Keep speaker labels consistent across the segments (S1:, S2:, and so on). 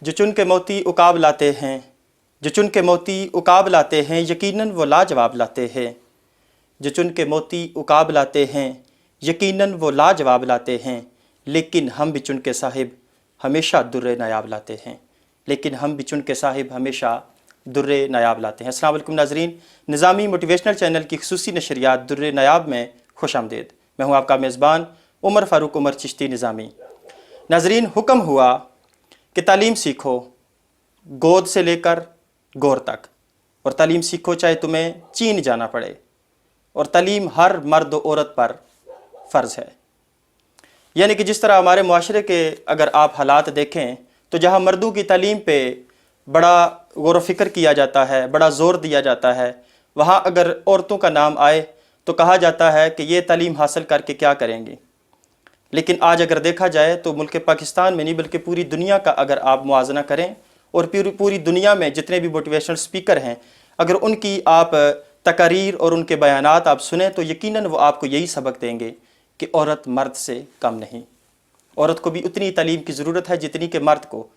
S1: جو چن کے موتی عقاب لاتے ہیں، جو چن کے موتی عقاب لاتے ہیں، یقیناً وہ لاجواب لاتے ہیں۔ جو چن کے موتی عقاب لاتے ہیں، یقیناً وہ لاجواب لاتے ہیں، لیکن ہم بھی چن کے صاحب ہمیشہ در نایاب لاتے ہیں، لیکن ہم بھی چن کے صاحب ہمیشہ در نایاب لاتے ہیں۔ السلام علیکم ناظرین، نظامی موٹیویشنل چینل کی خصوصی نشریات در نایاب میں خوش آمدید۔ میں ہوں آپ کا میزبان عمر فاروق عمر چشتی نظامی۔ ناظرین، حکم ہوا کہ تعلیم سیکھو، گود سے لے کر گور تک، اور تعلیم سیکھو چاہے تمہیں چین جانا پڑے، اور تعلیم ہر مرد و عورت پر فرض ہے۔ یعنی کہ جس طرح ہمارے معاشرے کے اگر آپ حالات دیکھیں تو جہاں مردوں کی تعلیم پہ بڑا غور و فکر کیا جاتا ہے، بڑا زور دیا جاتا ہے، وہاں اگر عورتوں کا نام آئے تو کہا جاتا ہے کہ یہ تعلیم حاصل کر کے کیا کریں گی۔ لیکن آج اگر دیکھا جائے تو ملک پاکستان میں نہیں بلکہ پوری دنیا کا اگر آپ موازنہ کریں اور پوری دنیا میں جتنے بھی موٹیویشنل سپیکر ہیں، اگر ان کی آپ تقاریر اور ان کے بیانات آپ سنیں تو یقیناً وہ آپ کو یہی سبق دیں گے کہ عورت مرد سے کم نہیں، عورت کو بھی اتنی تعلیم کی ضرورت ہے جتنی کہ مرد کو۔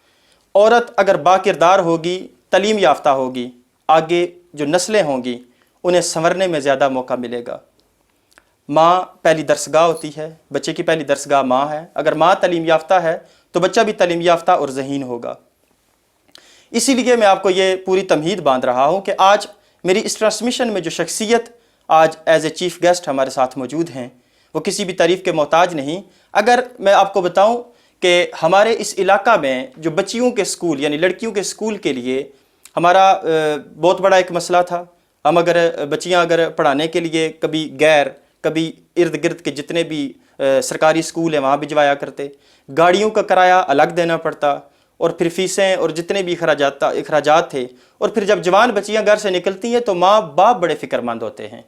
S1: عورت اگر باکردار ہوگی، تعلیم یافتہ ہوگی، آگے جو نسلیں ہوں گی انہیں سنورنے میں زیادہ موقع ملے گا۔ ماں پہلی درسگاہ ہوتی ہے، بچے کی پہلی درسگاہ ماں ہے۔ اگر ماں تعلیم یافتہ ہے تو بچہ بھی تعلیم یافتہ اور ذہین ہوگا۔ اسی لیے میں آپ کو یہ پوری تمہید باندھ رہا ہوں کہ آج میری اس ٹرانسمیشن میں جو شخصیت آج ایز اے چیف گیسٹ ہمارے ساتھ موجود ہیں وہ کسی بھی تعریف کے محتاج نہیں۔ اگر میں آپ کو بتاؤں کہ ہمارے اس علاقہ میں جو بچیوں کے اسکول یعنی لڑکیوں کے اسکول کے لیے ہمارا بہت بڑا ایک مسئلہ تھا۔ ہم بچیاں اگر پڑھانے کے لیے کبھی ارد گرد کے جتنے بھی سرکاری اسکول ہیں وہاں بھجوایا کرتے، گاڑیوں کا کرایہ الگ دینا پڑتا، اور پھر فیسیں اور جتنے بھی اخراجات تھے، اور پھر جب جوان بچیاں گھر سے نکلتی ہیں تو ماں باپ بڑے فکر مند ہوتے ہیں۔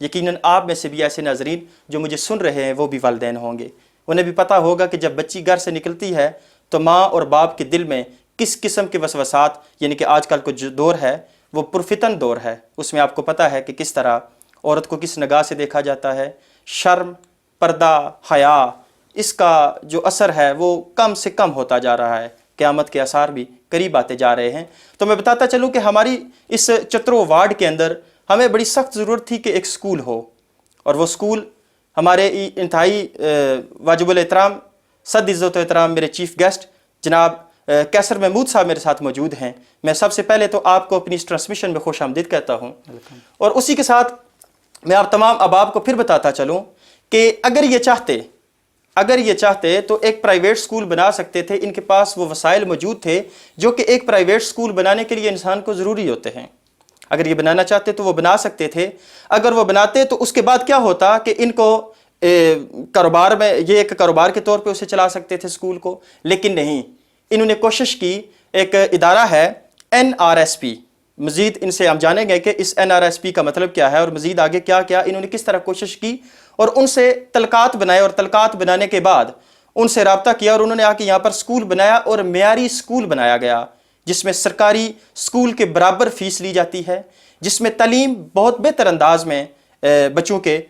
S1: یقیناً آپ میں سے بھی ایسے ناظرین جو مجھے سن رہے ہیں وہ بھی والدین ہوں گے، انہیں بھی پتہ ہوگا کہ جب بچی گھر سے نکلتی ہے تو ماں اور باپ کے دل میں کس قسم کے وسوسات، یعنی کہ آج کل کا جو دور ہے وہ پرفتن دور ہے، اس میں آپ کو پتہ ہے کہ کس طرح عورت کو کس نگاہ سے دیکھا جاتا ہے۔ شرم، پردہ، حیا، اس کا جو اثر ہے وہ کم سے کم ہوتا جا رہا ہے، قیامت کے آثار بھی قریب آتے جا رہے ہیں۔ تو میں بتاتا چلوں کہ ہماری اس چترو وارڈ کے اندر ہمیں بڑی سخت ضرورت تھی کہ ایک سکول ہو، اور وہ سکول ہمارے انتہائی واجب الاحترام صد عزت و احترام میرے چیف گیسٹ جناب کیسر محمود صاحب میرے ساتھ موجود ہیں۔ میں سب سے پہلے تو آپ کو اپنی اس ٹرانسمیشن میں خوش آمدید کہتا ہوں، اور اسی کے ساتھ میں آپ تمام احباب کو پھر بتاتا چلوں کہ اگر یہ چاہتے تو ایک پرائیویٹ سکول بنا سکتے تھے۔ ان کے پاس وہ وسائل موجود تھے جو کہ ایک پرائیویٹ سکول بنانے کے لیے انسان کو ضروری ہوتے ہیں۔ اگر یہ بنانا چاہتے تو وہ بنا سکتے تھے۔ اگر وہ بناتے تو اس کے بعد کیا ہوتا کہ ان کو کاروبار میں یہ ایک کاروبار کے طور پہ اسے چلا سکتے تھے اسکول کو، لیکن نہیں، انہوں نے کوشش کی۔ ایک ادارہ ہے NRSP، مزید ان سے ہم جانیں گے کہ اس NRSP کا مطلب کیا ہے اور مزید آگے کیا انہوں نے کس طرح کوشش کی، اور ان سے تلقات بنائے، اور تلقات بنانے کے بعد ان سے رابطہ کیا، اور انہوں نے آ کے یہاں پر سکول بنایا، اور معیاری سکول بنایا گیا جس میں سرکاری سکول کے برابر فیس لی جاتی ہے، جس میں تعلیم بہت بہتر انداز میں بچوں کے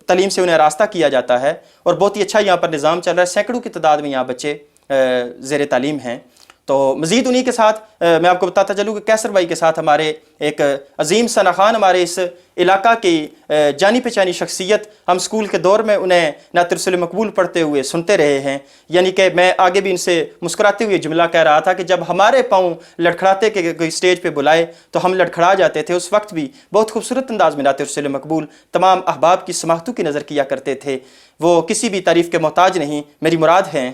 S1: تعلیم سے انہیں راستہ کیا جاتا ہے، اور بہت ہی اچھا یہاں پر نظام چل رہا ہے۔ سینکڑوں کی تعداد میں یہاں بچے زیر تعلیم ہیں۔ تو مزید انہی کے ساتھ میں آپ کو بتاتا چلوں کہ کیسر بھائی کے ساتھ ہمارے ایک عظیم ثنا خان، ہمارے اس علاقہ کی جانی پہچانی شخصیت، ہم سکول کے دور میں انہیں نعت رسول مقبول پڑھتے ہوئے سنتے رہے ہیں۔ یعنی کہ میں آگے بھی ان سے مسکراتے ہوئے جملہ کہہ رہا تھا کہ جب ہمارے پاؤں لڑکھڑاتے کہ کوئی اسٹیج پہ بلائے تو ہم لڑکھڑا جاتے تھے۔ اس وقت بھی بہت خوبصورت انداز میں نعت رسول مقبول تمام احباب کی سماحتوں کی نظر کیا کرتے تھے، وہ کسی بھی تعریف کے محتاج نہیں۔ میری مراد ہیں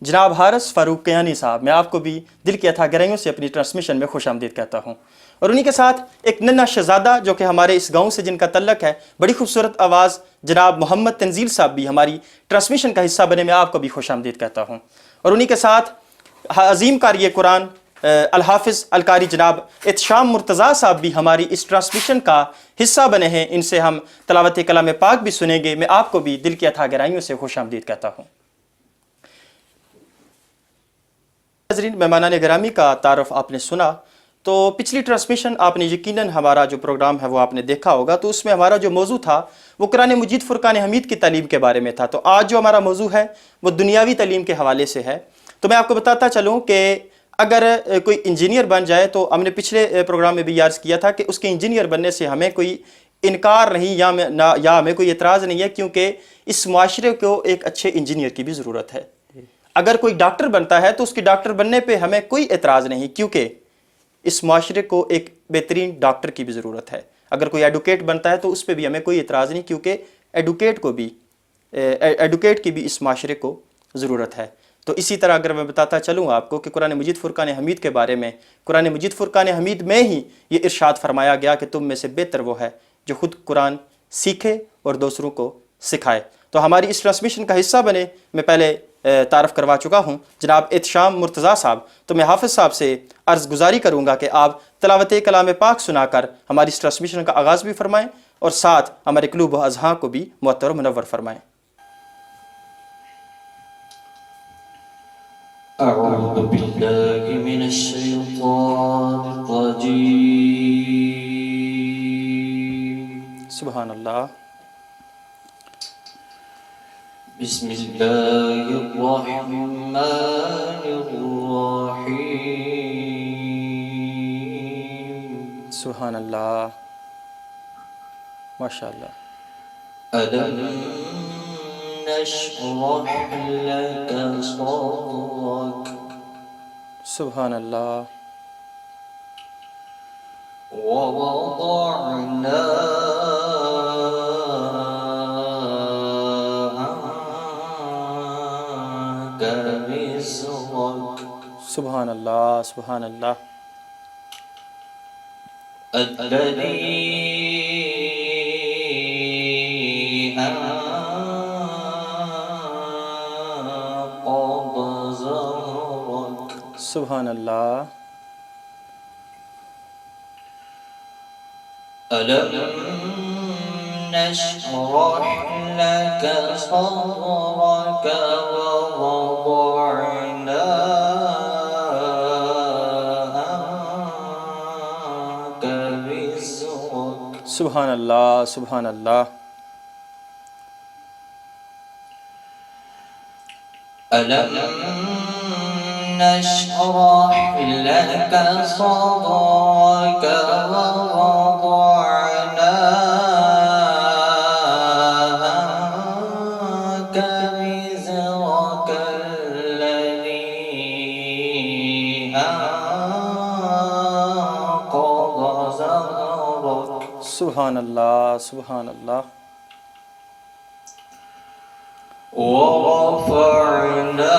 S1: جناب حارث فاروق کیانی صاحب۔ میں آپ کو بھی دل کی اتھا گہرائیوں سے اپنی ٹرانسمیشن میں خوش آمدید کہتا ہوں، اور انہی کے ساتھ ایک ننھا شہزادہ جو کہ ہمارے اس گاؤں سے جن کا تعلق ہے، بڑی خوبصورت آواز جناب محمد تنزیل صاحب بھی ہماری ٹرانسمیشن کا حصہ بنے، میں آپ کو بھی خوش آمدید کہتا ہوں۔ اور انہی کے ساتھ عظیم قاری قرآن الحافظ القاری جناب احتشام مرتضیٰ صاحب بھی ہماری اس ٹرانسمیشن کا حصہ بنے ہیں، ان سے ہم تلاوت کلام پاک بھی سنیں گے۔ میں آپ کو بھی دل کی اتھا گہرائیوں سے خوش آمدید کہتا ہوں۔ ناظرین، مہمانان گرامی کا تعارف آپ نے سنا، تو پچھلی ٹرانسمیشن آپ نے یقیناً ہمارا جو پروگرام ہے وہ آپ نے دیکھا ہوگا، تو اس میں ہمارا جو موضوع تھا وہ قرآن مجید فرقان حمید کی تعلیم کے بارے میں تھا۔ تو آج جو ہمارا موضوع ہے وہ دنیاوی تعلیم کے حوالے سے ہے۔ تو میں آپ کو بتاتا چلوں کہ اگر کوئی انجینئر بن جائے تو ہم نے پچھلے پروگرام میں بھی عرض کیا تھا کہ اس کے انجینئر بننے سے ہمیں کوئی انکار نہیں یا ہمیں کوئی اعتراض نہیں ہے، کیونکہ اس معاشرے کو ایک اچھے انجینئر کی بھی ضرورت ہے۔ اگر کوئی ڈاکٹر بنتا ہے تو اس کے ڈاکٹر بننے پہ ہمیں کوئی اعتراض نہیں، کیونکہ اس معاشرے کو ایک بہترین ڈاکٹر کی بھی ضرورت ہے۔ اگر کوئی ایڈوکیٹ بنتا ہے تو اس پہ بھی ہمیں کوئی اعتراض نہیں، کیونکہ ایڈوکیٹ کی بھی اس معاشرے کو ضرورت ہے۔ تو اسی طرح اگر میں بتاتا چلوں آپ کو کہ قرآن مجید فرقان حمید کے بارے میں، قرآن مجید فرقان حمید میں ہی یہ ارشاد فرمایا گیا کہ تم میں سے بہتر وہ ہے جو خود قرآن سیکھے اور دوسروں کو سکھائے۔ تو ہماری اس ٹرانسمیشن کا حصہ بنے، میں پہلے تعارف کروا چکا ہوں، جناب احتشام مرتضیٰ صاحب، تو میں حافظ صاحب سے عرض گزاری کروں گا کہ آپ تلاوت کلام پاک سنا کر ہماری اس ٹرانسمیشن کا آغاز بھی فرمائیں اور ساتھ ہمارے قلوب و اذہان کو بھی معطر و منور فرمائیں۔
S2: أعوذ بالله من الشيطان الرجيم
S1: سبحان اللہ،
S2: بسم الله الرحمن الرحيم
S1: سبحان اللہ، ماشاء اللہ،
S2: ألم نشرح لك صدرك
S1: سبحان اللہ،
S2: ووضعنا عنك وزرك
S1: سبحان اللہ، سبحان اللہ،
S2: الذي أنقض ظهرك
S1: سبحان اللہ،
S2: ألم نشرح لك صدرك ووضعنا عنك وزرك
S1: سبحان اللہ، سبحان اللہ،
S2: ألم نشرح لك صدرك ووضعنا عنك وزرك الذي أنقض ظهرك
S1: سبحان اللہ، سبحان اللہ،
S2: ورفعنا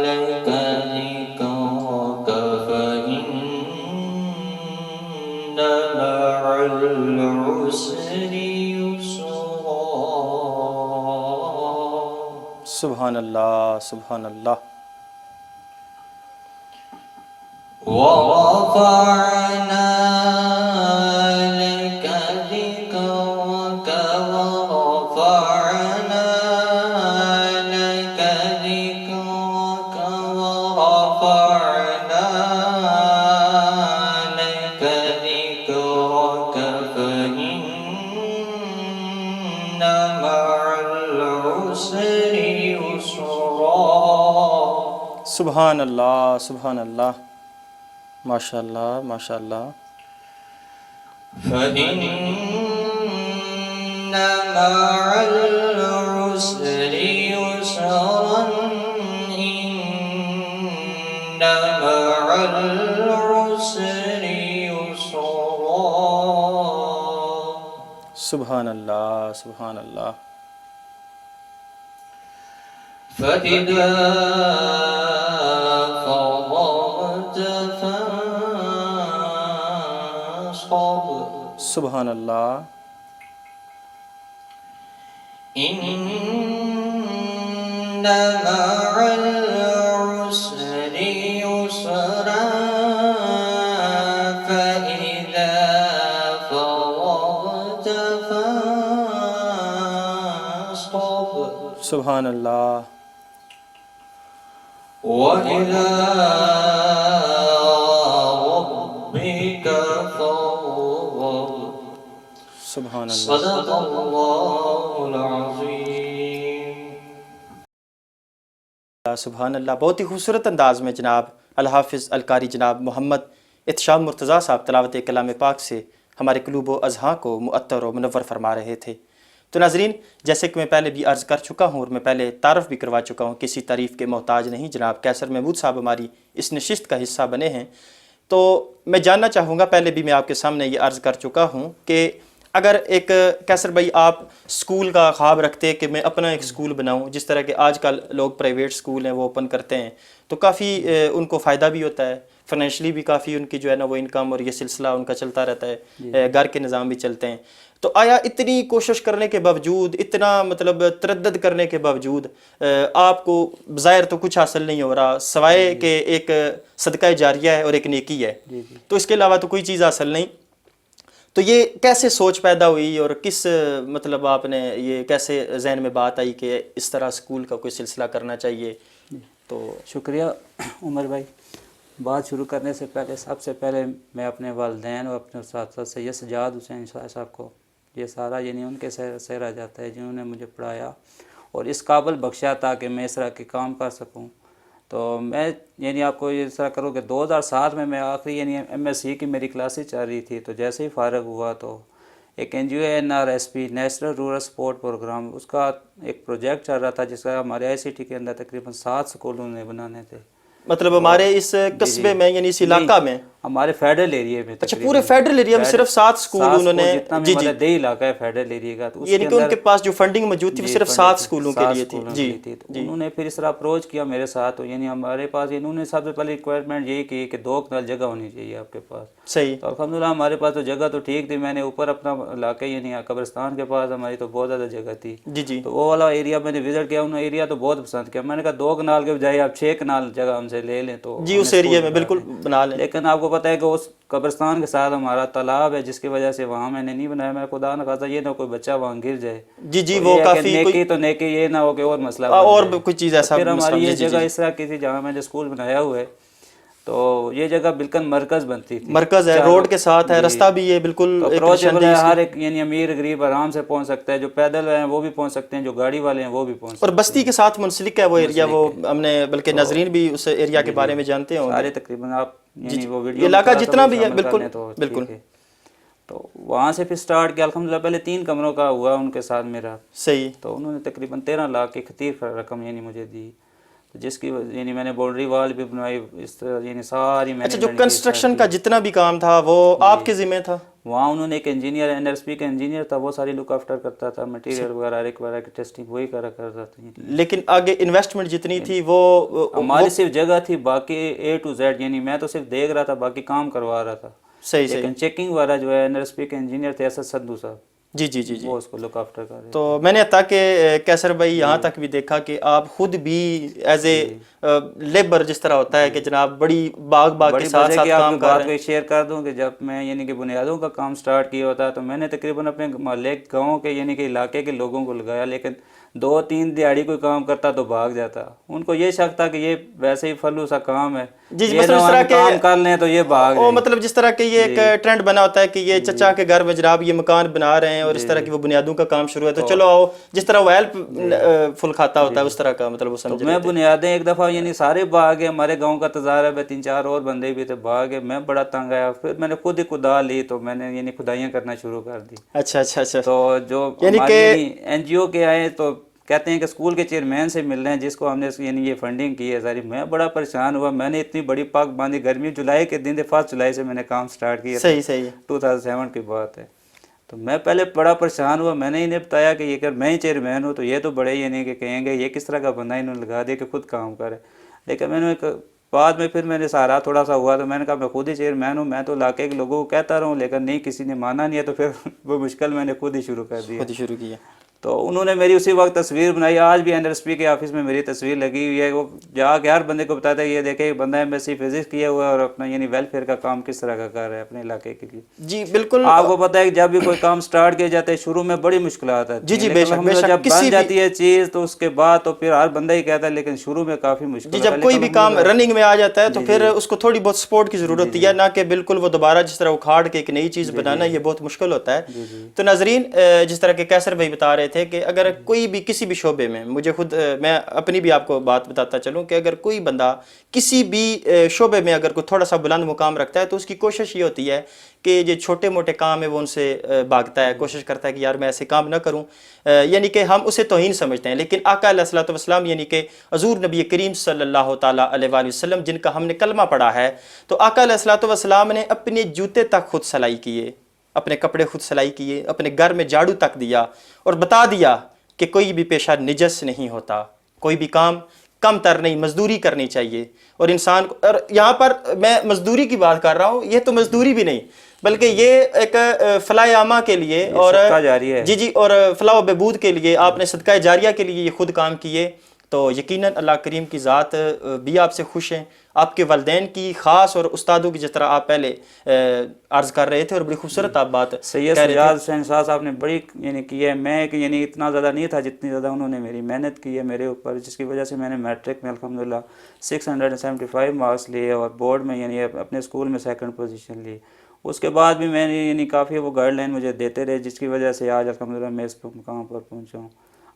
S2: لك ذكرك فإن مع العسر يسرا
S1: سبحان اللہ، سبحان اللہ،
S2: ورفعنا لك ذكرك ورفعنا لك ذكرك ورفعنا لك ذكرك فإن مع العسر يسرا
S1: سبحان اللہ، سبحان اللہ، ماشاء اللہ، ماشاء اللہ،
S2: فإن مع العسر يسرا إن مع العسر يسرا
S1: سبحان اللہ، سبحان اللہ،
S2: فإذا فرغت فانصب
S1: سبحان اللہ،
S2: إن مع العسر يسرا فإذا فرغت فانصب
S1: سبحان اللہ،
S2: وإلى ربك فارغب
S1: سبحان اللہ،
S2: صدق الله العظيم
S1: سبحان اللہ. بہت ہی خوبصورت انداز میں جناب الحافظ القاری جناب محمد احتشام مرتضیٰ صاحب تلاوت کلام پاک سے ہمارے قلوب و اذہان کو معطر و منور فرما رہے تھے. تو ناظرین، جیسے کہ میں پہلے بھی عرض کر چکا ہوں اور میں پہلے تعارف بھی کروا چکا ہوں، کسی تعریف کے محتاج نہیں. جناب قیصر محمود صاحب ہماری اس نشست کا حصہ بنے ہیں. تو میں جاننا چاہوں گا، پہلے بھی میں آپ کے سامنے یہ عرض کر چکا ہوں کہ اگر ایک قیصر بھائی آپ سکول کا خواب رکھتے کہ میں اپنا ایک سکول بناؤں، جس طرح کہ آج کل لوگ پرائیویٹ سکول ہیں وہ اوپن کرتے ہیں، تو کافی ان کو فائدہ بھی ہوتا ہے، فائنینشلی بھی کافی ان کی جو ہے نا وہ انکم اور یہ سلسلہ ان کا چلتا رہتا ہے، گھر کے نظام بھی چلتے ہیں. تو آیا اتنی کوشش کرنے کے باوجود، اتنا مطلب تردد کرنے کے باوجود آپ کو بظاہر تو کچھ حاصل نہیں ہو رہا سوائے کہ ایک صدقہ جاریہ ہے اور ایک نیکی ہے، تو اس کے علاوہ تو کوئی چیز حاصل نہیں، تو یہ کیسے سوچ پیدا ہوئی اور کس مطلب آپ نے یہ کیسے ذہن میں بات آئی کہ اس طرح سکول کا کوئی سلسلہ کرنا چاہیے؟ تو
S3: شکریہ عمر بھائی. بات شروع کرنے سے پہلے سب سے پہلے میں اپنے والدین اور اپنے اساتذہ سید سجاد حسین شاہ صاحب کو، یہ سارا یعنی ان کے سیر آ جاتا ہے جنہوں نے مجھے پڑھایا اور اس قابل بخشا تاکہ میں اس طرح کے کام کر سکوں. تو میں یعنی آپ کو اس طرح کروں کہ 2007 میں آخری یعنی ایم ایس سی کی میری کلاسز چل رہی تھی، تو جیسے ہی فارغ ہوا تو ایک N G O NRSP national rural support programme, اس کا ایک پروجیکٹ چل رہا تھا جس کا ہمارے ICT کے اندر تقریباً 7 سکولوں نے بنانے تھے.
S1: مطلب ہمارے اس قصبے میں یعنی اس علاقہ میں،
S3: ہمارے فیڈرل ایریا میں،
S1: اچھا پورے فیڈرل ایریا میں صرف 7 سکول انہوں نے،
S3: جی جی دیہی علاقہ ہے فیڈرل ایریا کا، تو
S1: یعنی کہ ان کے پاس جو فنڈنگ موجود تھی وہ صرف 7 سکولوں کے لیے تھی. جی
S3: تو انہوں نے پھر اس طرح اپروچ کیا میرے ساتھ، یعنی ہمارے پاس انہوں نے سب سے پہلے ریکوائرمنٹ یہی کی کہ 2 کنال جگہ ہونی چاہیے آپ کے پاس.
S1: صحیح.
S3: تو الحمدللہ ہمارے پاس تو جگہ تو ٹھیک تھی، میں نے اوپر اپنا علاقے یعنی قبرستان کے پاس ہماری تو بہت زیادہ جگہ تھی.
S1: جی جی.
S3: تو وہ والا ایریا میں نے وزٹ کیا، انہوں نے ایریا تو بہت پسند کیا. میں نے کہا 2 کنال کے بجائے آپ 6 کنال جگہ ہم سے لے لیں تو
S1: جی اس ایریا میں بالکل بنا لیں.
S3: لیکن آپ کو پتہ ہے کہ اس قبرستان کے ساتھ ہمارا تالاب ہے، جس کی وجہ سے وہاں میں نے نہیں بنایا. میں خدا نہ خاصا یہ نہ کوئی بچہ وہاں گر جائے.
S1: جی جی وہ کافی
S3: نیکی تو نیکی، یہ نہ ہو کہ اور مسئلہ
S1: اور کوئی چیز ایسا.
S3: پھر ہماری یہ جگہ اس طرح کی تھی جہاں میں نے اسکول بنایا ہوا ہے، تو یہ جگہ بالکل مرکز بنتی تھی،
S1: مرکز ہے، روڈ کے ساتھ ہے، راستہ بھی یہ بالکل
S3: اپروچیبل ہے، ہر ایک یعنی امیر غریب آرام سے پہنچ سکتا ہے، جو پیدل ہیں وہ بھی پہنچ سکتے ہیں، جو گاڑی والے ہیں وہ بھی پہنچ سکتے ہیں.
S1: اور بستی کے ساتھ منسلک ہے وہ ایریا، وہ ہم نے بلکہ ناظرین بھی اس ایریا کے بارے میں جانتے ہیں
S3: سارے تقریباً. آپ یعنی وہ ویڈیو
S1: علاقہ جتنا بھی ہے بالکل بالکل.
S3: تو وہاں سے پھر سٹارٹ کیا الحمدللہ. پہلے 3 کمروں کا ہوا ان کے ساتھ میرا.
S1: صحیح.
S3: تو انہوں نے تقریباً 13 لاکھ کی خطیر رقم یعنی مجھے دی، جس کی یعنی میں نے باؤنڈری وال بھی بنوائی، اس طرح یعنی ساری میں.
S1: اچھا جو کنسٹرکشن کا جتنا بھی کام تھا وہ آپ کے ذمہ تھا؟
S3: وہاں انہوں نے ایک انجینئر NRSP کا انجینئر تھا، وہ ساری لک آفٹر کرتا تھا، مٹیریل وغیرہ ہر ایک وغیرہ کی ٹیسٹنگ وہی کرتا تھا.
S1: لیکن آگے انویسٹمنٹ جتنی تھی وہ
S3: ہماری صرف جگہ تھی، باقی A to Z یعنی میں تو صرف دیکھ رہا تھا، باقی کام کروا رہا تھا.
S1: صحیح.
S3: لیکن چیکنگ وغیرہ جو ہے NRSP کے انجینئر تھے اسد سدھو صاحب،
S1: جی جی جی جی
S3: وہ اس کو لک آفٹر کر رہے.
S1: تو میں نے تاکہ قیصر بھائی یہاں تک بھی دیکھا کہ آپ خود بھی ایز اے لیبر جس طرح ہوتا ہے کہ جناب بڑی باغ کے ساتھ ساتھ کام کر رہے ہیں.
S3: شیئر کر دوں کہ جب میں یعنی کہ بنیادوں کا کام سٹارٹ کیا ہوتا تو میں نے تقریباً اپنے محلے گاؤں کے یعنی کہ علاقے کے لوگوں کو لگایا، لیکن 2-3 دیہڑی کوئی کام کرتا تو بھاگ جاتا. ان کو یہ شک تھا کہ یہ ویسے ہی فلو سا کام ہے،
S1: جی مطلب اس طرح کے
S3: کام کر لیں تو یہ بھاگ
S1: وہ مطلب جس طرح کہ یہ ایک ٹرینڈ بنا ہوتا ہے کہ یہ چچا کے گھر میں جناب یہ مکان بنا رہے ہیں اور اس طرح کی وہ بنیادوں کا کام شروع ہے تو چلو آؤ، جس طرح وہ ہیلپ فل کھاتا ہوتا ہے اس طرح کا مطلب وہ سمجھ.
S3: میں بنیادیں ایک دفعہ یعنی سارے بھاگے، ہمارے گاؤں کا تجارب ہے، 3-4 اور بندے بھی تھے، بھاگے. میں بڑا تنگ آیا، پھر میں نے خود ہی کدا لی، تو میں نے یعنی کھدائیاں کرنا شروع کر دی.
S1: اچھا اچھا اچھا.
S3: تو جو ہماری NGO کے آئے تو کہتے ہیں کہ اسکول کے چیئرمین سے مل رہے ہیں جس کو ہم نے یعنی یہ فنڈنگ کی ہے ساری. میں بڑا پریشان ہوا، میں نے اتنی بڑی پاک باندھی، گرمی جولائی کے دن تھے، 1 جولائی سے میں نے کام سٹارٹ کیا.
S1: صحیح صحیح.
S3: 2007 کی بات ہے. تو میں پہلے بڑا پریشان ہوا، میں نے انہیں بتایا کہ یہ اگر میں ہی چیئرمین ہوں تو یہ تو بڑے یعنی کہ کہیں گے یہ کس طرح کا بندہ انہوں نے لگا دیا کہ خود کام کرے. لیکن میں نے بعد میں پھر میں نے سہارا تھوڑا سا ہوا تو میں نے کہا میں خود ہی چیئرمین ہوں، میں تو علاقے کے لوگوں کو کہتا رہا ہوں لیکن نہیں کسی نے مانا نہیں ہے، تو پھر وہ مشکل میں نے خود ہی شروع کر دیا.
S1: خود ہی شروع کیا.
S3: تو انہوں نے میری اسی وقت تصویر بنائی، آج بھی NRSP کے آفس میں میری تصویر لگی ہوئی ہے. وہ جا کے ہر بندے کو بتاتا ہے یہ دیکھے بندہ MSc فزکس کیا ہوا ہے اور اپنا یعنی ویلفیئر کا کام کس طرح کا کر رہا ہے اپنے علاقے کے لیے.
S1: جی بالکل.
S3: آپ کو پتہ ہے کہ جب بھی کوئی کام سٹارٹ کیا جاتا ہے شروع میں بڑی مشکلات آتی ہیں.
S1: جی جی بے شک بے شک.
S3: جب بن جاتی ہے چیز تو اس کے بعد تو پھر ہر بندہ ہی کہتا ہے، لیکن شروع میں کافی مشکل.
S1: جی جب کوئی بھی کام رننگ میں آ جاتا ہے تو پھر اس کو تھوڑی بہت سپورٹ کی ضرورت ہوتی ہے، نہ کہ بالکل وہ دوبارہ جس طرح اکھاڑ کے ایک نئی چیز بنانا، یہ بہت مشکل ہوتا ہے. تو ناظرین جس طرح کہ قیصر بھائی بتا رہے تھے کہ اگر کوئی بھی کسی بھی شعبے میں، مجھے خود میں اپنی بھی آپ کو بات بتاتا چلوں کہ اگر کوئی بندہ کسی بھی شعبے میں اگر کوئی تھوڑا سا بلند مقام رکھتا ہے تو اس کی کوشش یہ ہوتی ہے کہ جو چھوٹے موٹے کام ہیں وہ ان سے بھاگتا ہے، کوشش کرتا ہے کہ یار میں ایسے کام نہ کروں، یعنی کہ ہم اسے توہین سمجھتے ہیں. لیکن آقا علیہ الصلوۃ والسلام یعنی کہ حضور نبی کریم صلی اللہ تعالیٰ علیہ وآلہ وسلم جن کا ہم نے کلمہ پڑھا ہے، تو آقا علیہ الصلوۃ والسلام نے اپنے جوتے تک خود سلائی کیے، اپنے کپڑے خود سلائی کیے، اپنے گھر میں جھاڑو تک دیا اور بتا دیا کہ کوئی بھی پیشہ نجس نہیں ہوتا، کوئی بھی کام کم تر نہیں، مزدوری کرنی چاہیے. اور انسان کو، اور یہاں پر میں مزدوری کی بات کر رہا ہوں، یہ تو مزدوری بھی نہیں بلکہ یہ ایک فلاح عامہ کے لیے اور
S3: صدقہ جاریہ ہے.
S1: جی اور فلاح و بہبود کے لیے آپ نے صدقہ جاریہ کے لیے یہ خود کام کیے. تو یقیناً اللہ کریم کی ذات بھی آپ سے خوش ہیں، آپ کے والدین کی خاص اور استادوں کی، جس طرح آپ پہلے عرض کر رہے تھے اور بڑی خوبصورت آپ بات
S3: سید سجاد حسین شاہ صاحب نے بڑی یعنی کی ہے. میں یعنی اتنا زیادہ نہیں تھا جتنی زیادہ انہوں نے میری محنت کی ہے میرے اوپر، جس کی وجہ سے میں نے میٹرک میں الحمدللہ 675 مارکس لیے اور بورڈ میں یعنی اپنے اسکول میں 2nd پوزیشن لی. اس کے بعد بھی میں نے یعنی کافی وہ گائیڈ لائن مجھے دیتے رہے، جس کی وجہ سے آج الحمدللہ میں اس مقام پر پہنچا ہوں.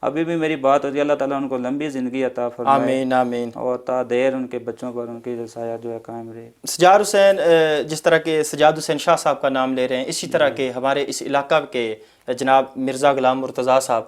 S3: ابھی بھی میری بات ہوتی ہے، اللہ تعالیٰ ان کو لمبی زندگی عطا فرمائے،
S1: آمین آمین، اور
S3: تا دیر ان کے بچوں پر ان کی سایہ جو ہے قائم رہے.
S1: سجاد حسین، جس طرح کے سجاد حسین شاہ صاحب کا نام لے رہے ہیں، اسی طرح کے ہمارے اس علاقہ کے جناب مرزا غلام مرتضیٰ صاحب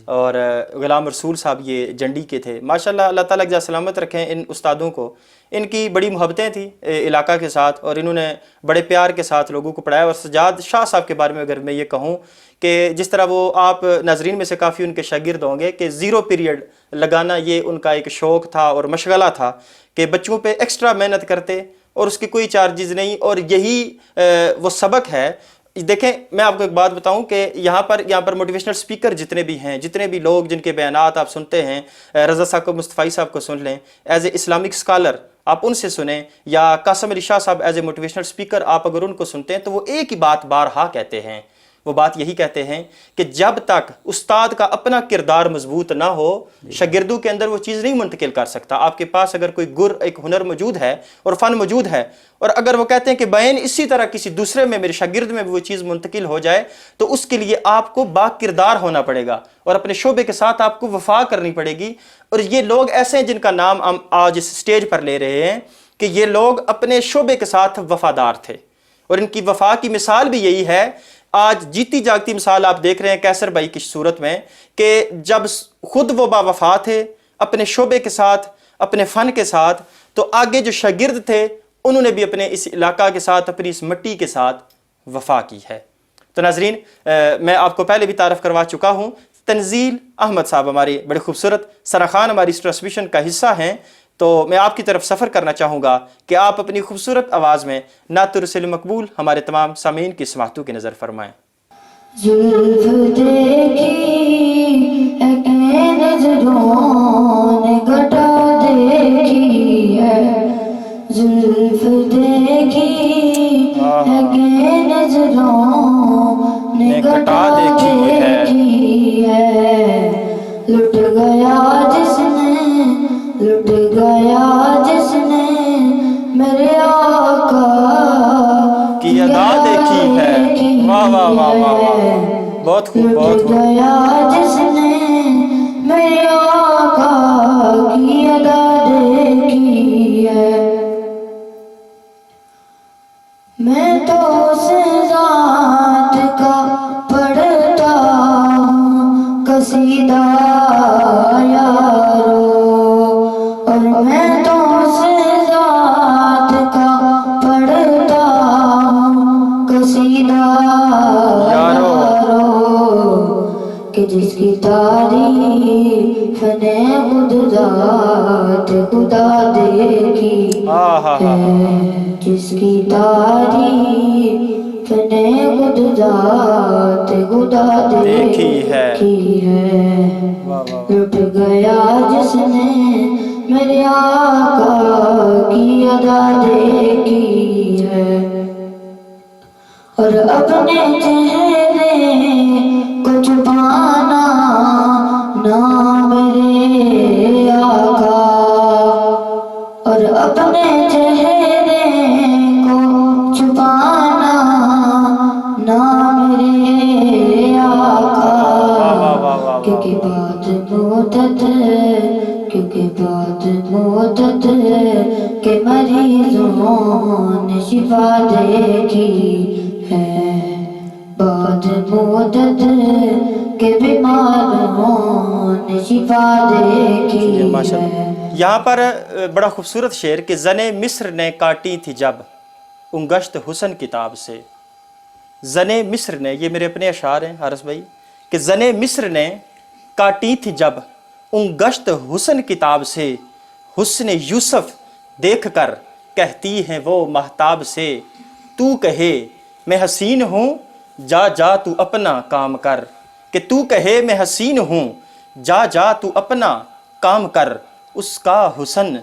S1: اور غلام رسول صاحب یہ جنڈی کے تھے. ماشاءاللہ، اللہ تعالیٰ جزا سلامت رکھیں ان استادوں کو. ان کی بڑی محبتیں تھیں علاقہ کے ساتھ اور انہوں نے بڑے پیار کے ساتھ لوگوں کو پڑھایا. اور سجاد شاہ صاحب کے بارے میں اگر میں یہ کہوں کہ جس طرح وہ آپ ناظرین میں سے کافی ان کے شاگرد ہوں گے کہ 0 پیریڈ لگانا یہ ان کا ایک شوق تھا اور مشغلہ تھا کہ بچوں پہ ایکسٹرا محنت کرتے اور اس کی کوئی چارجز نہیں. اور یہی وہ سبق ہے. دیکھیں، میں آپ کو ایک بات بتاؤں کہ یہاں پر موٹیویشنل سپیکر جتنے بھی ہیں، جتنے بھی لوگ جن کے بیانات آپ سنتے ہیں، رضا صاحب کو، مصطفی صاحب کو سن لیں ایز اے اسلامک اسکالر، آپ ان سے سنیں، یا قاسم علی شاہ صاحب ایز اے موٹیویشنل سپیکر آپ اگر ان کو سنتے ہیں تو وہ ایک ہی بات بارہا کہتے ہیں. وہ بات یہی کہتے ہیں کہ جب تک استاد کا اپنا کردار مضبوط نہ ہو، شاگردوں کے اندر وہ چیز نہیں منتقل کر سکتا. آپ کے پاس اگر کوئی ایک ہنر موجود ہے اور فن موجود ہے، اور اگر وہ کہتے ہیں کہ بین اسی طرح کسی دوسرے میں، میرے شاگرد میں بھی وہ چیز منتقل ہو جائے، تو اس کے لیے آپ کو با کردار ہونا پڑے گا اور اپنے شعبے کے ساتھ آپ کو وفا کرنی پڑے گی. اور یہ لوگ ایسے ہیں جن کا نام ہم آج اس سٹیج پر لے رہے ہیں کہ یہ لوگ اپنے شعبے کے ساتھ وفادار تھے، اور ان کی وفا کی مثال بھی یہی ہے. آج جیتی جاگتی مثال آپ دیکھ رہے ہیں کیسر بھائی کی صورت میں کہ جب خود وہ با وفا تھے اپنے شعبے کے ساتھ، اپنے فن کے ساتھ، تو آگے جو شاگرد تھے انہوں نے بھی اپنے اس علاقہ کے ساتھ، اپنی اس مٹی کے ساتھ وفا کی ہے. تو ناظرین، میں آپ کو پہلے بھی تعارف کروا چکا ہوں، تنزیل احمد صاحب ہماری بڑے خوبصورت سراخان ہماری اس ٹرانسمیشن کا حصہ ہیں. تو میں آپ کی طرف سفر کرنا چاہوں گا کہ آپ اپنی خوبصورت آواز میں نعت رسول مقبول ہمارے تمام سامعین کی سماعتوں کی نظر فرمائیں.
S4: زلف دیکھی اے نظروں نے گھٹا دیکھی ہے، زلف دیکھی اے نظروں نے گھٹا دیکھی ہے. لٹ گیا جس نے، لٹ گیا جس نے میرے آقا
S1: کی ادا دیکھی ہے. واہ واہ واہ واہ، بہت خوب، بہت خوب.
S4: گیا جس نے میرے آقا کی ادا دیکھی ہے. میں تو اس ذات کا پڑھتا ہوں قصیدہ یارو، اور میں تو اس ذات کا پڑھتا ہوں قصیدہ یارو، کہ جس کی تعریف نے خود ذات خدا دیکھی ہے، جس کی تعریف نے خود ذات خدا دیکھی ہے. لٹ گیا جس نے میرے آقا کی ادا دیکھی ہے، اور اپنے چہرے کو چھپانا نہ میرے آقا، اور اپنے چہرے کو چھپانا نہ میرے آقا، مدت کے بیماروں نے شفا دیکھی ہے۔
S1: یہاں پر بڑا خوبصورت شعر کہ زن مصر نے کاٹی تھی جب انگشت حسن کتاب سے، زن مصر نے، یہ میرے اپنے اشعار ہیں حارث بھائی، کہ زن مصر نے کاٹی تھی جب انگشت حسن کتاب سے، حسن یوسف دیکھ کر کہتی ہیں وہ مہتاب سے، تو کہے میں حسین ہوں جا جا تو اپنا کام کر، کہ تو کہے میں حسین ہوں جا جا تو اپنا کام کر، اس کا حسن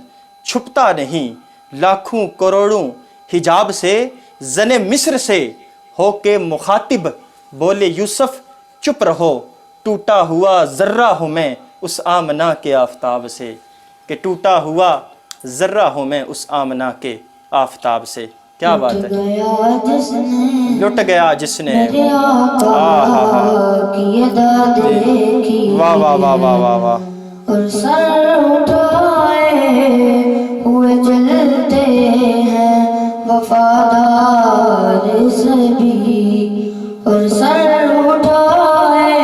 S1: چھپتا نہیں لاکھوں کروڑوں حجاب سے، زن مصر سے ہو کے مخاطب بولے یوسف چپ رہو، ٹوٹا ہوا ذرہ ہوں میں اس آمنہ کے آفتاب سے، کہ ٹوٹا ہوا ذرہ ہوں میں اس آمنہ کے آفتاب سے۔ کیا بات ہے، لٹ گیا جس نے
S4: میرے آقا کی ادا دیکھی
S1: واہ واہ واہ واہ واہ واہ،
S4: اور سر اٹھائے ہوئے چلتے ہیں وفادار سبھی، اور سر اٹھائے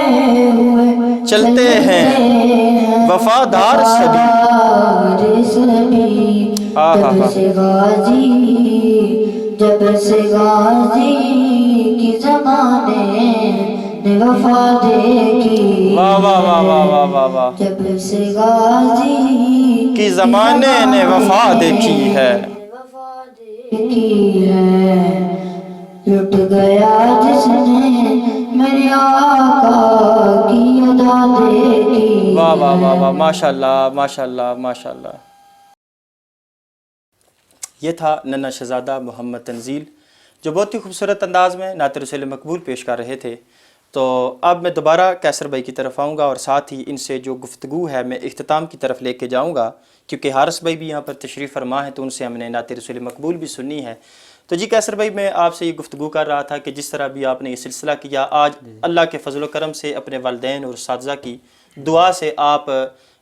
S4: ہوئے
S1: چلتے ہیں وفادار سبھی،
S4: جب سے غازی کی زمانے نے وفا دیکھی،
S1: واہ واہ واہ واہ واہ واہ واہ،
S4: جب سے غازی
S1: کی زمانے نے وفا دیکھی ہے،
S4: دیکھی ہے، لٹ گیا جس نے میرے آقا کی ادا دیکھی۔
S1: واہ واہ واہ واہ، ماشاء اللہ ماشاء اللہ ماشاء اللہ۔ یہ تھا ننھا شہزادہ محمد تنزیل جو بہت ہی خوبصورت انداز میں نعت رسول مقبول پیش کر رہے تھے۔ تو اب میں دوبارہ کیسر بھائی کی طرف آؤں گا اور ساتھ ہی ان سے جو گفتگو ہے میں اختتام کی طرف لے کے جاؤں گا، کیونکہ حارث بھائی بھی یہاں پر تشریف فرما ہے تو ان سے ہم نے نعت رسول مقبول بھی سننی ہے۔ تو جی کیسر بھائی، میں آپ سے یہ گفتگو کر رہا تھا کہ جس طرح بھی آپ نے یہ سلسلہ کیا، آج اللہ کے فضل و کرم سے اپنے والدین اور اساتذہ کی دعا سے آپ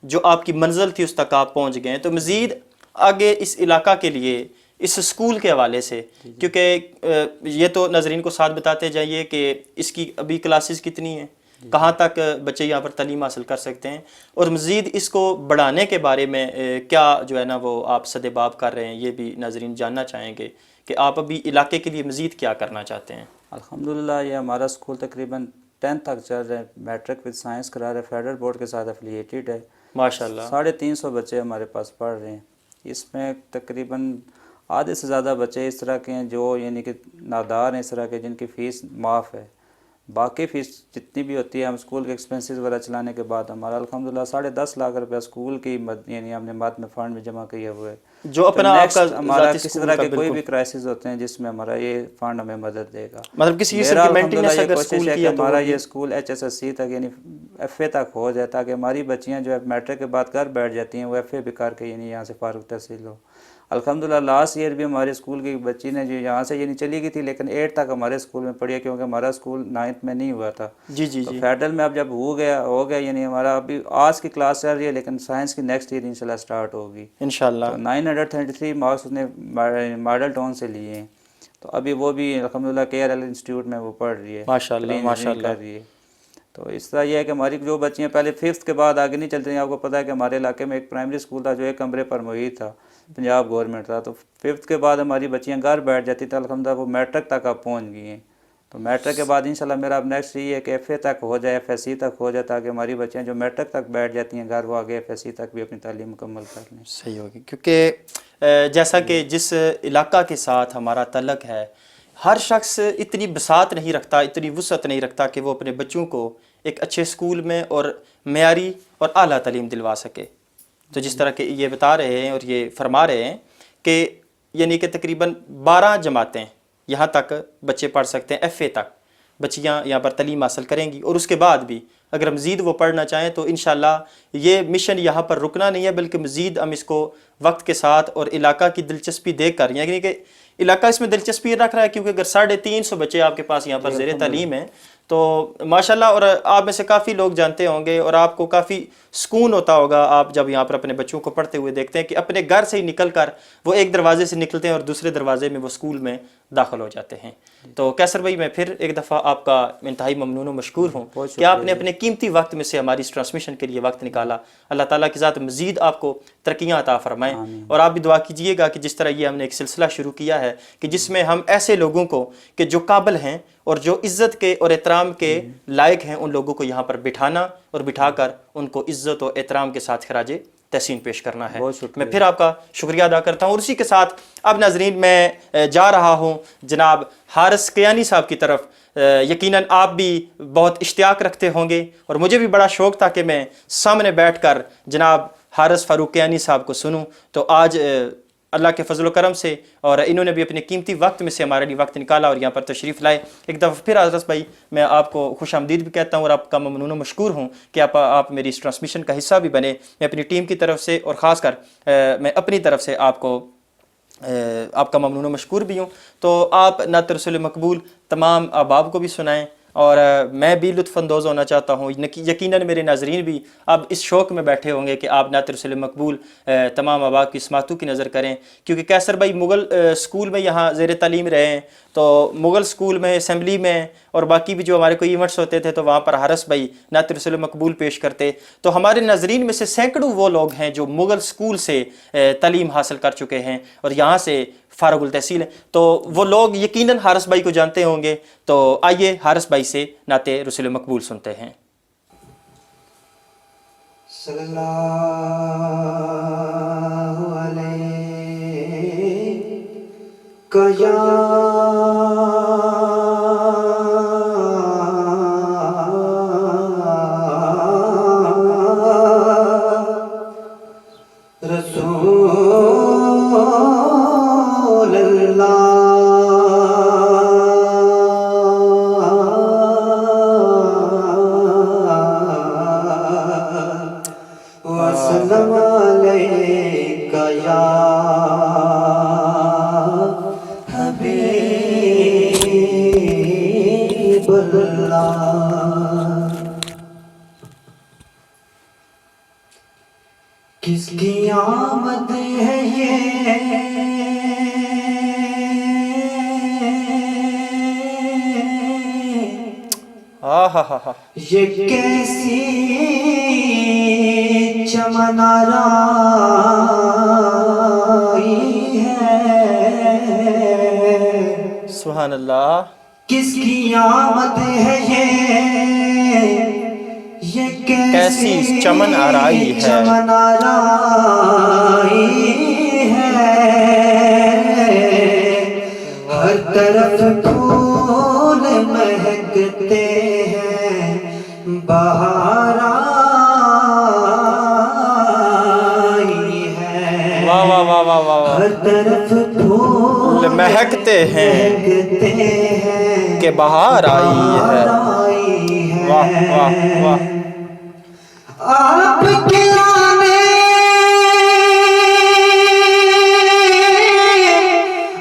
S1: جو آپ کی منزل تھی اس تک آپ پہنچ گئے، تو مزید آگے اس علاقہ کے لیے اس اسکول کے حوالے سے، کیونکہ یہ تو ناظرین کو ساتھ بتاتے جائیے کہ اس کی ابھی کلاسز کتنی ہیں، کہاں تک بچے یہاں پر تعلیم حاصل کر سکتے ہیں، اور مزید اس کو بڑھانے کے بارے میں کیا جو ہے نا وہ آپ صد باب کر رہے ہیں، یہ بھی ناظرین جاننا چاہیں گے کہ آپ ابھی علاقے کے لیے مزید کیا کرنا چاہتے ہیں۔
S3: الحمدللہ یہ ہمارا اسکول تقریباً 10 تک چل رہا ہے، میٹرک وتھ سائنس کرا رہا ہے، فیڈرل بورڈ کے ساتھ افیلیٹڈ ہے،
S1: ماشاءاللہ
S3: 350 بچے ہمارے پاس پڑھ رہے ہیں۔ اس میں تقریباً آدھے سے زیادہ بچے اس طرح کے ہیں جو یعنی کہ نادار ہیں، اس طرح کے جن کی فیس معاف ہے، باقی فیس جتنی بھی ہوتی ہے ہم اسکول کے ایکسپینسز وغیرہ چلانے کے بعد ہمارا الحمدللہ 10.5 لاکھ روپیہ اسکول کی یعنی ہم نے مد میں فنڈ میں جمع کیے ہوئے،
S1: جو اپنا آپ کا
S3: ہمارا کسی طرح کے کوئی بھی کرائسس ہوتے ہیں جس میں ہمارا یہ فنڈ ہمیں مدد دے گا۔
S1: مطلب کسی
S3: میرا
S1: قسم کی
S3: الحمدللہ
S1: مینٹیننس
S3: یہ
S1: اگر
S3: کوشش
S1: اسکول
S3: ہے
S1: کی
S3: کہ
S1: ہے تو
S3: ہمارا یہ اسکول HSSC تک یعنی FA تک ہو جائے، تاکہ ہماری بچیاں جو ہے میٹرک کے بعد گھر بیٹھ جاتی ہیں وہ FA بھی کر کے یعنی یہاں سے فارغ تحصیل ہو۔ الحمدللہ لاسٹ ایئر بھی ہمارے اسکول کی بچی نے جو یہاں سے یعنی چلی گئی تھی لیکن 8 تک ہمارے اسکول میں پڑھی ہے، کیونکہ ہمارا اسکول 9th میں نہیں ہوا تھا۔
S1: جی جی
S3: تو
S1: جی،
S3: فیڈرل میں اب جب ہو گیا یعنی ہمارا ابھی آرٹس کی کلاس چل رہی ہے، لیکن سائنس کی نیکسٹ ایئر انشاءاللہ سٹارٹ ہوگی۔
S1: انشاءاللہ
S3: تو 933 مارکس اس نے ماڈل ٹاؤن سے لیے ہیں، تو ابھی وہ بھی الحمدللہ KRL انسٹیٹیوٹ میں وہ پڑھ رہی ہے،
S1: ماشاءاللہ ماشاءاللہ۔
S3: کر رہی ہے۔ تو اس طرح یہ ہے کہ ہماری جو بچیاں پہلے 5th کے بعد آگے نہیں چلتی ہیں، آپ کو پتہ ہے کہ ہمارے علاقے میں ایک پرائمری اسکول تھا جو ایک کمرے پر محیط تھا، پنجاب گورنمنٹ تھا، تو 5th کے بعد ہماری بچیاں گھر بیٹھ جاتی تھیں، الحمدللہ وہ میٹرک تک اب پہنچ گئی ہیں۔ تو میٹرک کے بعد انشاءاللہ میرا اب نیکسٹ یہ ہے کہ FA تک ہو جائے، FSC تک ہو جائے، تاکہ ہماری بچیاں جو میٹرک تک بیٹھ جاتی ہیں گھر وہ آگے FSC تک بھی اپنی تعلیم مکمل کر لیں۔
S1: صحیح ہوگی، کیونکہ جیسا کہ جس علاقہ کے ساتھ ہمارا تعلق ہے، ہر شخص اتنی بساط نہیں رکھتا، اتنی وسعت نہیں رکھتا کہ وہ اپنے بچوں کو ایک اچھے اسکول میں اور معیاری اور اعلیٰ تعلیم دلوا سکے۔ تو جس طرح کہ یہ بتا رہے ہیں اور یہ فرما رہے ہیں کہ یعنی کہ تقریباً 12 جماعتیں یہاں تک بچے پڑھ سکتے ہیں، FA تک بچیاں یہاں پر تعلیم حاصل کریں گی، اور اس کے بعد بھی اگر مزید وہ پڑھنا چاہیں تو انشاءاللہ یہ مشن یہاں پر رکنا نہیں ہے، بلکہ مزید ہم اس کو وقت کے ساتھ اور علاقہ کی دلچسپی دیکھ کر، یعنی کہ علاقہ اس میں دلچسپی رکھ رہا ہے کیونکہ اگر 350 بچے آپ کے پاس یہاں پر زیر تعلیم ہیں تو ماشاءاللہ، اور آپ میں سے کافی لوگ جانتے ہوں گے اور آپ کو کافی سکون ہوتا ہوگا آپ جب یہاں پر اپنے بچوں کو پڑھتے ہوئے دیکھتے ہیں کہ اپنے گھر سے ہی نکل کر وہ ایک دروازے سے نکلتے ہیں اور دوسرے دروازے میں وہ اسکول میں داخل ہو جاتے ہیں۔ تو کیسر بھائی، میں پھر ایک دفعہ آپ کا انتہائی ممنون و مشکور ہوں کہ آپ نے اپنے قیمتی وقت میں سے ہماری اس ٹرانسمیشن کے لیے وقت نکالا۔ اللہ تعالیٰ کی ذات مزید آپ کو ترقیاں عطا فرمائیں، اور آپ بھی دعا کیجئے گا کہ جس طرح یہ ہم نے ایک سلسلہ شروع کیا ہے کہ جس میں ہم ایسے لوگوں کو کہ جو قابل ہیں اور جو عزت کے اور احترام کے لائق ہیں، ان لوگوں کو یہاں پر بٹھانا اور بٹھا کر ان کو عزت و احترام کے ساتھ خراج تحسین پیش کرنا ہے۔ میں پھر آپ کا شکریہ ادا کرتا ہوں، اور اسی کے ساتھ اب ناظرین میں جا رہا ہوں جناب حارث کیانی صاحب کی طرف۔ یقیناً آپ بھی بہت اشتیاق رکھتے ہوں گے اور مجھے بھی بڑا شوق تھا کہ میں سامنے بیٹھ کر جناب حارث فاروق کیانی صاحب کو سنوں، تو آج اللہ کے فضل و کرم سے اور انہوں نے بھی اپنے قیمتی وقت میں سے ہمارے لیے وقت نکالا اور یہاں پر تشریف لائے۔ ایک دفعہ پھر حضرت بھائی میں آپ کو خوش آمدید بھی کہتا ہوں اور آپ کا ممنون و مشکور ہوں کہ آپ میری اس ٹرانسمیشن کا حصہ بھی بنے۔ میں اپنی ٹیم کی طرف سے اور خاص کر میں اپنی طرف سے آپ کا ممنون و مشکور بھی ہوں۔ تو آپ نعت رسول مقبول تمام احباب کو بھی سنائیں، اور میں بھی لطف اندوز ہونا چاہتا ہوں۔ یقیناً میرے ناظرین بھی اب اس شوق میں بیٹھے ہوں گے کہ آپ نعت رسول مقبول تمام احباب کی سماعتوں کی نظر کریں، کیونکہ کیسر بھائی مغل اسکول میں یہاں زیر تعلیم رہے ہیں، تو مغل اسکول میں، اسمبلی میں اور باقی بھی جو ہمارے کوئی ایونٹس ہوتے تھے تو وہاں پر حارث بھائی نعت رسول مقبول پیش کرتے۔ تو ہمارے ناظرین میں سے سینکڑوں وہ لوگ ہیں جو مغل اسکول سے تعلیم حاصل کر چکے ہیں اور یہاں سے فارغ التحصیل ہیں، تو وہ لوگ یقیناً حارث بھائی کو جانتے ہوں گے۔ تو آئیے حارث بھائی سے نعت رسول مقبول سنتے ہیں۔
S2: صلی اللہ علیہ یا رسول اللہ وسلم علیک یا حبیب اللہ۔ کس کی آمد ہے یہ یہ کیسی چمن آرائی ہے،
S1: سبحان اللہ۔
S2: کس کی آمد ہے یہ
S1: کیسی چمن آرائی ہے،
S2: چمن آرائی ہے، ہر طرف پھول مہکتے ہیں، بہار آئی ہے،
S1: واہ واہ واہ واہ واہ،
S2: ہر طرف پھول
S1: مہکتے ہیں کہ بہار آئی ہے، واہ واہ واہ۔
S2: آپ کے آنے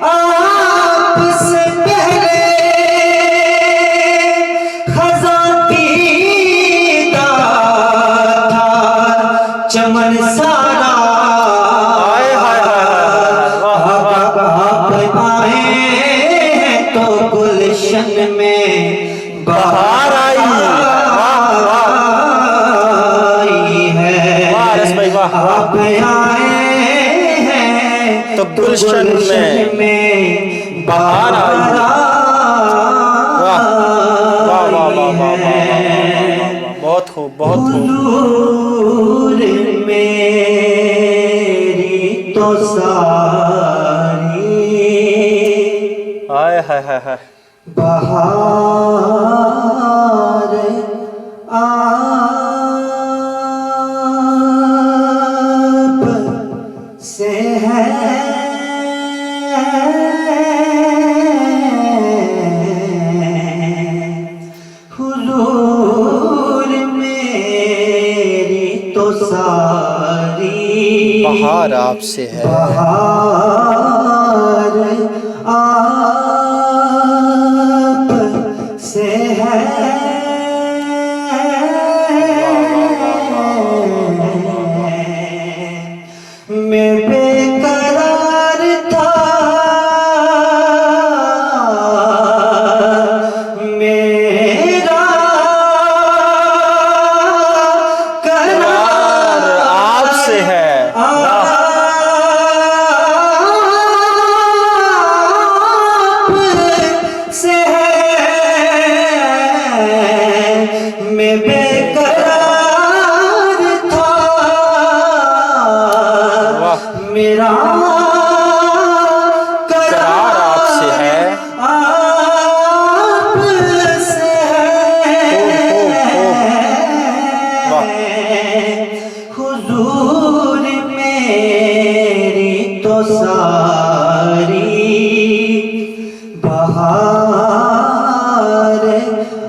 S2: آپ سے پہلے خزاں پیدا تھا چمن سارا، آپ آئے تو گلشن میں بہار آئی ہے، آپ آئے ہیں
S1: تو گلشن میں بہار آئی ہے۔ بہت خوب، بہت خوب۔
S2: حضور میری تو ساری
S1: ہائے ہائے ہائے ہائے،
S2: بہار آپ سے ہے، حضور میری تو ساری
S1: بہار آپ سے ہے،
S2: بہار آپ سے ہے، میں بے قرار تھا، میرا
S1: قرار آپ سے ہے،
S2: آپ سے ہے، میں بے قرار تھا،
S1: واہ،
S2: میرا
S1: قرار آپ سے ہے،
S2: آپ سے
S1: خوب خوب خوب، واہ،
S2: حضور میری تو ساری بہار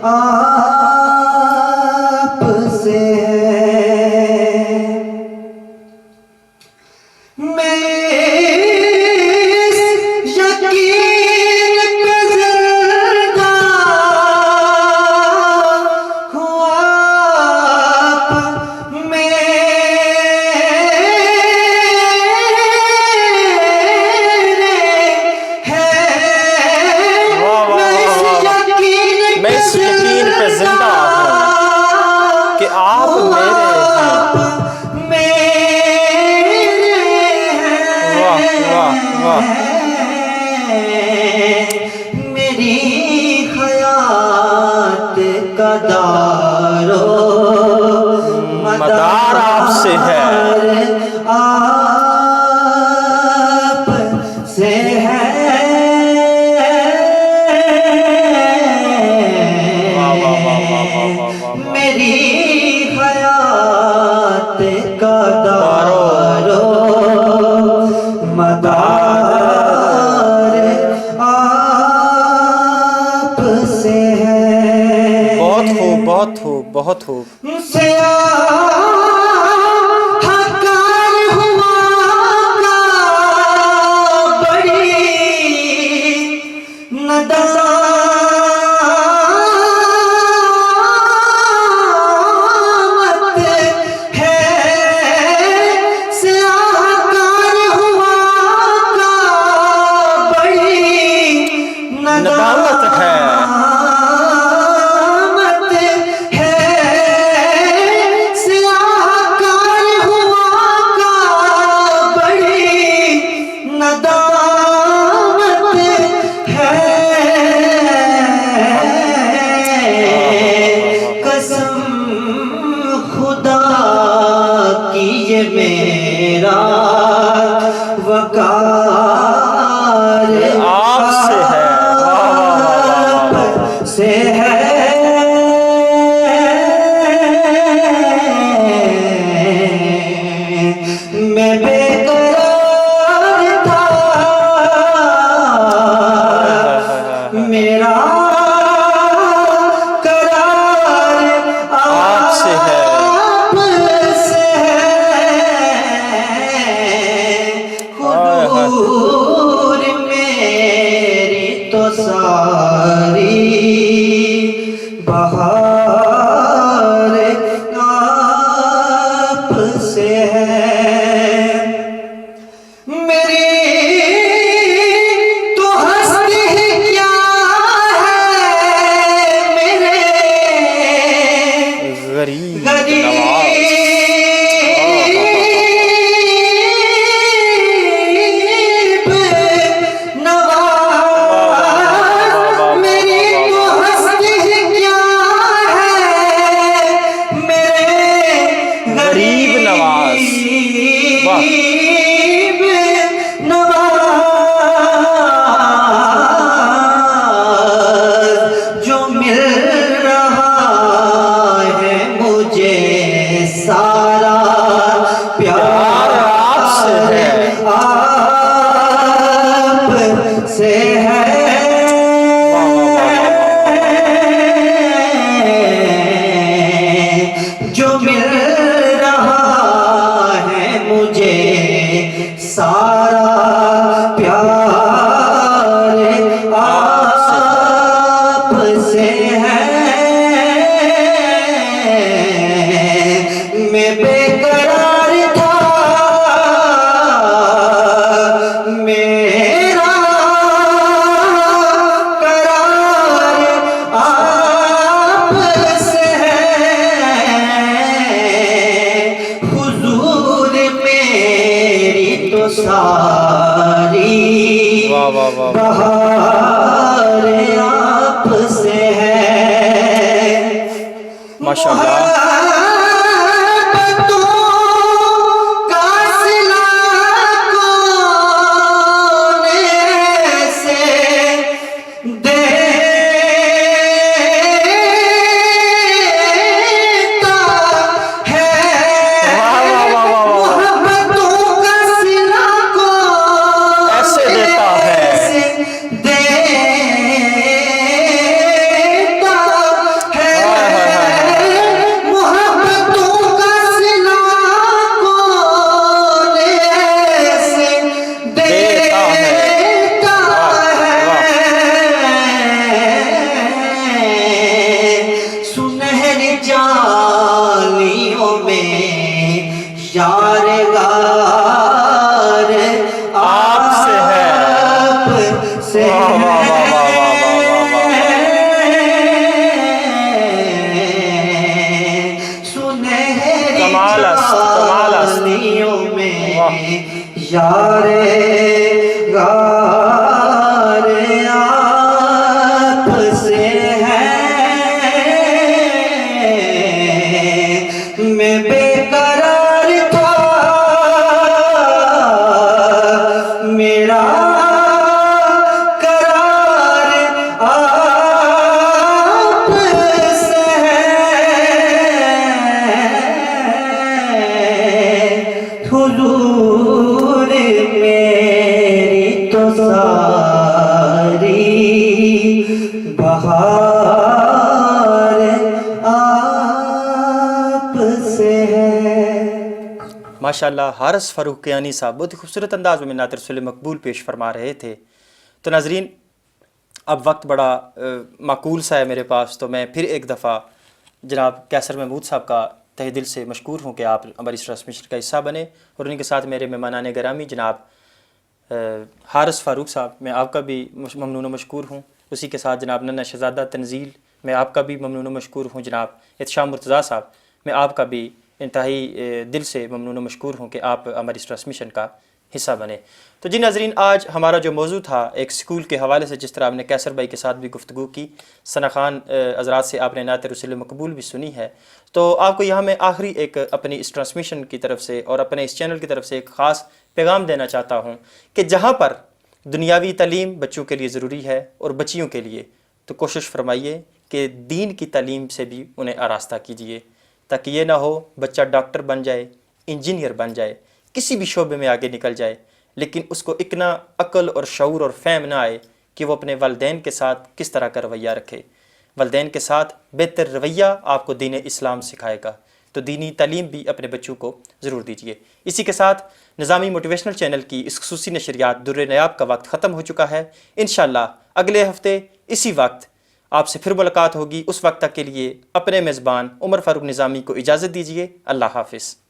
S2: آپ سے ہے، میں یقین پہ زندہ ہوا، آپ
S1: واہ واہ واہ واہ، میں اس یقین پہ زندہ ہوں کہ آپ میرے ہیں، واہ واہ واہ،
S2: میری حیات کا دارو
S1: مدار آپ سے ہے،
S2: آپ سے ہے،
S1: واہ واہ واہ واہ واہ واہ واہ،
S2: میری حیات کا دارو مدار آپ سے ہے،
S1: بہت خوب بہت خوب بہت خوب،
S2: سیاہ کار ہوا کا بڑی ندامت ہے، سیاہ کار ہوا کا بڑی
S1: ندامت ہے،
S2: ندامت ہے، سیاہ کار ہوا کا بڑی ندامت ہے، قسم خدا کی یہ میرا وقار
S1: آپ سے ہے، واہ واہ واہ واہ واہ،
S2: آپ سے ہے، میں بے قرار تھا، میرا قرار
S1: آپ سے ہے،
S2: آپ سے ہے، حضور میری تو ساری بہار آپ سے ہے، میری تو ہستی کیا ہے، میرے
S1: غریب
S2: غریب نواز، میری تو ہستی کیا میں بے قرار تھا، میرا قرار آپ سے ہے، حضور میری تو ساری
S1: واہ واہ واہ،
S2: بہار آپ سے ہے،
S1: ماشاءاللہ،
S2: محبتوں کا صلہ کون ایسے دیتا ہے، محبتوں کا صلہ کون
S1: ایسے دیتا ہے،
S2: ایسے دیتا ہے، محبتوں کا صلہ کون ایسے دیتا ہے، سنہری جالیوں میں یار غار
S1: آپ سے ہے،
S2: آپ سے
S1: واہ واہ واہ واہ واہ
S2: سنہری
S1: کمال است، کمال است،
S2: جالیوں میں
S1: واہ،
S2: یار غار آپ سے ہے، میں بے قرار تھا، میرا قرار آپ سے ہے، حضور میری تو ساری بہار آپ سے ہے۔
S1: ماشاءاللہ حارث فاروق کیانی صاحب بہت ہی خوبصورت انداز میں نعت رسول مقبول پیش فرما رہے تھے۔ تو ناظرین اب وقت بڑا معقول سا ہے میرے پاس، تو میں پھر ایک دفعہ جناب کیسر محمود صاحب کا تہ دل سے مشکور ہوں کہ آپ ہماری اس ٹرانسمیشن کا حصہ بنے، اور ان کے ساتھ میرے مہمانان گرامی جناب حارث فاروق صاحب، میں آپ کا بھی ممنون و مشکور ہوں، اسی کے ساتھ جناب ننھا شہزادہ تنزیل، میں آپ کا بھی ممنون و مشکور ہوں، جناب احتشام مرتضیٰ صاحب، میں آپ کا بھی انتہائی دل سے ممنون و مشکور ہوں کہ آپ ہماری اس ٹرانسمیشن کا حصہ بنے۔ تو جی ناظرین، آج ہمارا جو موضوع تھا ایک سکول کے حوالے سے، جس طرح آپ نے کیسر بھائی کے ساتھ بھی گفتگو کی، ثنا خان حضرات سے آپ نے نعت رسول مقبول بھی سنی ہے، تو آپ کو یہاں میں آخری ایک اپنی اس ٹرانسمیشن کی طرف سے اور اپنے اس چینل کی طرف سے ایک خاص پیغام دینا چاہتا ہوں کہ جہاں پر دنیاوی تعلیم بچوں کے لیے ضروری ہے اور بچیوں کے لیے، تو کوشش فرمائیے کہ دین کی تعلیم سے بھی انہیں آراستہ کیجیے، تاکہ یہ نہ ہو بچہ ڈاکٹر بن جائے، انجینئر بن جائے، کسی بھی شعبے میں آگے نکل جائے، لیکن اس کو اتنا عقل اور شعور اور فہم نہ آئے کہ وہ اپنے والدین کے ساتھ کس طرح کا رویہ رکھے۔ والدین کے ساتھ بہتر رویہ آپ کو دین اسلام سکھائے گا، تو دینی تعلیم بھی اپنے بچوں کو ضرور دیجیے۔ اسی کے ساتھ نظامی موٹیویشنل چینل کی اس خصوصی نشریات در نیاب کا وقت ختم ہو چکا ہے۔ انشاءاللہ اگلے ہفتے اسی وقت آپ سے پھر ملاقات ہوگی۔ اس وقت تک کے لیے اپنے میزبان عمر فاروق نظامی کو اجازت دیجیے۔ اللہ حافظ۔